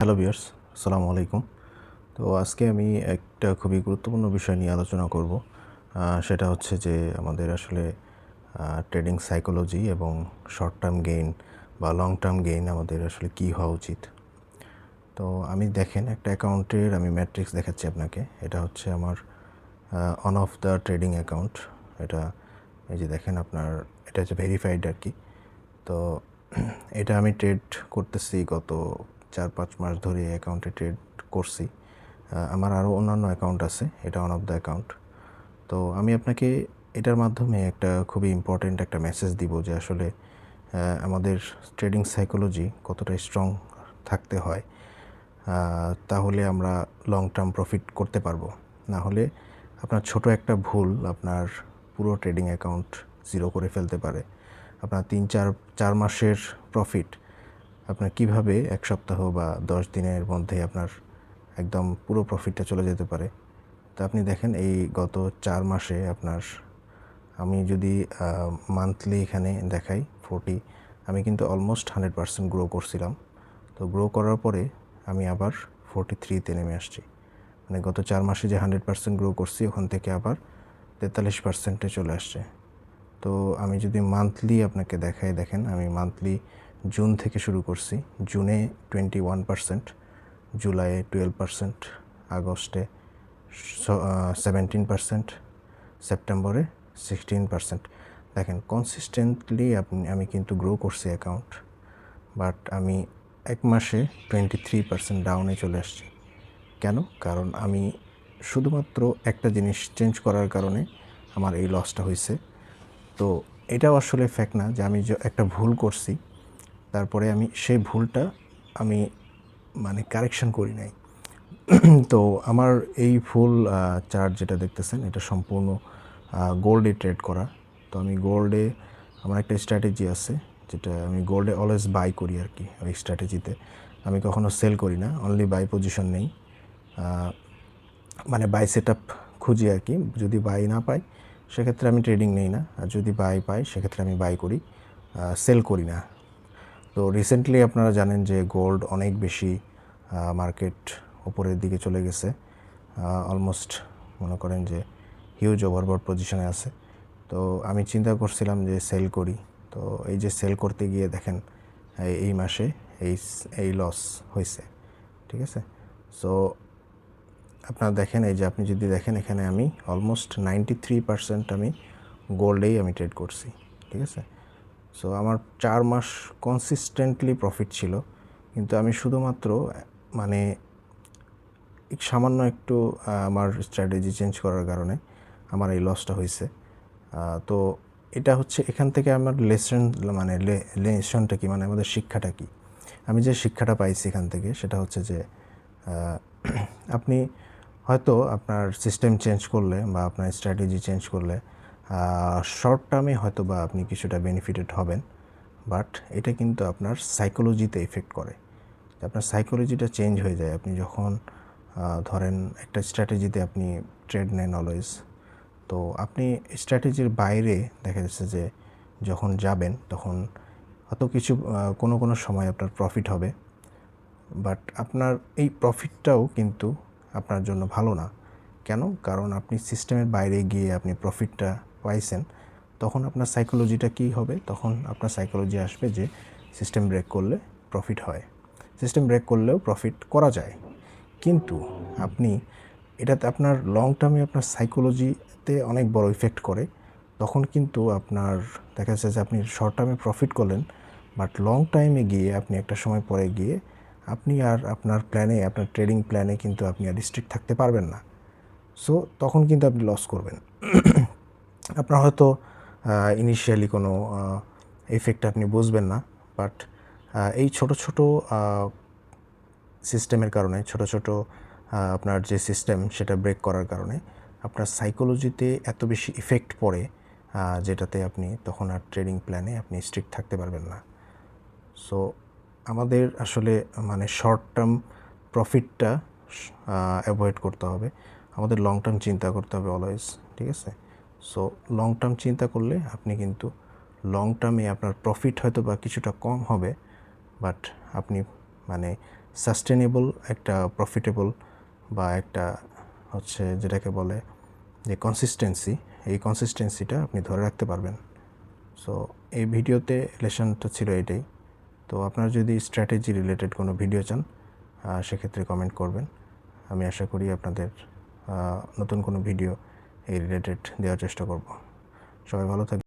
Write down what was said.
Hello viewers, আসসালামু আলাইকুম। তো আজকে আমি একটা খুবই গুরুত্বপূর্ণ বিষয় নিয়ে আলোচনা করব। সেটা হচ্ছে যে আমাদের আসলে ট্রেডিং সাইকোলজি এবং শর্ট টার্ম গেইন বা লং টার্ম গেইন আমাদের আসলে কী হওয়া উচিত। তো আমি দেখেন একটা অ্যাকাউন্টের আমি ম্যাট্রিক্স দেখাচ্ছি আপনাকে। এটা হচ্ছে আমার on of the trading account. এটা এই যে দেখেন আপনার এটা হচ্ছে ভেরিফাইড আর কি। তো এটা আমি ট্রেড করতেছি গত 4-5 মাস ধরে এই অ্যাকাউন্টে ট্রেড করছি। আমার আরও অন্যান্য অ্যাকাউন্ট আছে, এটা ওয়ান অফ দ্য অ্যাকাউন্ট। তো আমি আপনাকে এটার মাধ্যমে একটা খুবই ইম্পর্ট্যান্ট একটা মেসেজ দিব যে আসলে আমাদের ট্রেডিং সাইকোলজি কতটা স্ট্রং থাকতে হয়, তাহলে আমরা লং টার্ম প্রফিট করতে পারবো। না হলে আপনার ছোট একটা ভুল আপনার পুরো ট্রেডিং অ্যাকাউন্ট জিরো করে ফেলতে পারে। আপনার 3-4 মাসের প্রফিট আপনার কিভাবে 1 সপ্তাহ বা 10 দিনের মধ্যে আপনার একদম পুরো প্রফিটটা চলে যেতে পারে। তো আপনি দেখেন এই গত 4 মাসে আপনার আমি যদি মান্থলি এখানে দেখাই 40, আমি কিন্তু অলমোস্ট 100% গ্রো করছিলাম। তো গ্রো করার পরে আমি আবার 43-তে নেমে আসছি। মানে গত 4 মাসে যে 100% গ্রো করছি ওখান থেকে আবার 43%-এ চলে আসছে। তো আমি যদি মান্থলি আপনাকে দেখাই, দেখেন আমি মান্থলি জুন থেকে শুরু করছি। জুনে 21%, জুলাইয়ে 12%, আগস্টে 17%, সেপ্টেম্বরে 16%। দেখেন কনসিস্টেন্টলি আমি কিন্তু গ্রো করছি অ্যাকাউন্ট, বাট আমি 1 মাসে 23% ডাউনে চলে আসছি। কেন? কারণ আমি শুধুমাত্র একটা জিনিস চেঞ্জ করার কারণে আমার এই লসটা হয়েছে। তো এটাও আসলে ফ্যাক্ট না যে আমি একটা ভুল করছি, তারপরে আমি সেই ভুলটা আমি মানে কারেকশন করি নাই। তো আমার এই ফুল চার্ট যেটা দেখতেছেন এটা সম্পূর্ণ গোল্ডে ট্রেড করা। তো আমি গোল্ডে আমার একটা স্ট্র্যাটেজি আছে, যেটা আমি গোল্ডে অলওয়েজ বাই করি আর কি। ওই স্ট্র্যাটেজিতে আমি কখনো সেল করি না, অনলি বাই পজিশন নেই, মানে বাই সেট আপ খুঁজি আর কি। যদি বাই না পাই সেক্ষেত্রে আমি ট্রেডিং নেই না, আর যদি বাই পাই সেক্ষেত্রে আমি বাই করি, সেল করি না। তো রিসেন্টলি আপনারা জানেন যে গোল্ড অনেক বেশি মার্কেট উপরের দিকে চলে গেছে, অলমোস্ট মনে করেন যে হিউজ ওভারবট পজিশনে আছে। তো আমি চিন্তা করছিলাম যে সেল করি। তো এই যে সেল করতে গিয়ে দেখেন এই মাসে এই লস হয়েছে, ঠিক আছে। সো আপনারা দেখেন এই যে আপনি যদি দেখেন এখানে আমি অলমোস্ট 93% আমি গোল্ডেই আমি ট্রেড করছি, ঠিক আছে। সো আমার 4 মাস কনসিস্টেন্টলি প্রফিট ছিল, কিন্তু আমি শুধুমাত্র মানে সামান্য একটু আমার স্ট্র্যাটেজি চেঞ্জ করার কারণে আমার এই লসটা হয়েছে। তো এটা হচ্ছে এখান থেকে আমার লেসনটা কি, মানে আমাদের শিক্ষাটা কি। আমি যে শিক্ষাটা পাইছি এখান থেকে সেটা হচ্ছে যে আপনি হয়তো আপনার সিস্টেম চেঞ্জ করলে বা আপনার স্ট্র্যাটেজি চেঞ্জ করলে শর্ট টার্মে হয়তো বা আপনি কিছুটা বেনিফিটেড হবেন, বাট এটা কিন্তু আপনার সাইকোলজিতে এফেক্ট করে। আপনার সাইকোলজিটা চেঞ্জ হয়ে যায় আপনি যখন ধরেন একটা স্ট্র্যাটেজিতে আপনি ট্রেড নেন অলওয়েজ। তো আপনি স্ট্র্যাটেজির বাইরে দেখা যাচ্ছে যে যখন যাবেন তখন হয়তো কিছু কোনো সময় আপনার প্রফিট হবে, বাট আপনার এই প্রফিটটাও কিন্তু আপনার জন্য ভালো না। কেন? কারণ আপনি সিস্টেমের বাইরে গিয়ে আপনি প্রফিটটা পাইছেন, তখন আপনার সাইকোলজিটা কী হবে? তখন আপনার সাইকোলজি আসবে যে সিস্টেম ব্রেক করলে প্রফিট হয়, সিস্টেম ব্রেক করলেও প্রফিট করা যায়। কিন্তু আপনি এটাতে আপনার লং টার্মে আপনার সাইকোলজিতে অনেক বড় ইফেক্ট করে। তখন কিন্তু আপনার দেখা যাচ্ছে যে আপনি শর্ট টার্মে প্রফিট করলেন, বাট লং টাইমে গিয়ে আপনি একটা সময় পরে গিয়ে আপনি আর আপনার প্ল্যানে, আপনার ট্রেডিং প্ল্যানে কিন্তু আপনি আর স্ট্রিক্ট থাকতে পারবেন না। সো তখন কিন্তু আপনি লস করবেন। আপনার হয়তো ইনিশিয়ালি কোনো এফেক্ট আপনি বুঝবেন না, বাট এই ছোট ছোট সিস্টেমের কারণে, ছোট ছোট আপনার যে সিস্টেম সেটা ব্রেক করার কারণে আপনার সাইকোলজিতে এত বেশি ইফেক্ট পড়ে, যেটাতে আপনি তখন আর ট্রেডিং প্ল্যানে আপনি স্ট্রিক্ট থাকতে পারবেন না। সো আমাদের আসলে মানে শর্ট টার্ম প্রফিটটা অ্যাভয়েড করতে হবে, আমাদের লং টার্ম চিন্তা করতে হবে অলওয়েজ, ঠিক আছে। সো লং টার্ম চিন্তা করলে আপনি কিন্তু লং টার্মে আপনার প্রফিট হয়তো বা কিছুটা কম হবে, বাট আপনি মানে সাস্টেনেবল একটা প্রফিটেবল বা একটা হচ্ছে যেটাকে বলে যে কনসিস্টেন্সি, এই কনসিস্টেন্সিটা আপনি ধরে রাখতে পারবেন। সো এই ভিডিওতে লেসনটা ছিল এটাই। তো আপনারা যদি স্ট্র্যাটেজি রিলেটেড কোনো ভিডিও চান সেক্ষেত্রে কমেন্ট করবেন। আমি আশা করি আপনাদের নতুন কোনো ভিডিও এই রিলেটেড দেওয়ার চেষ্টা করব। সবাই ভালো থাকবেন।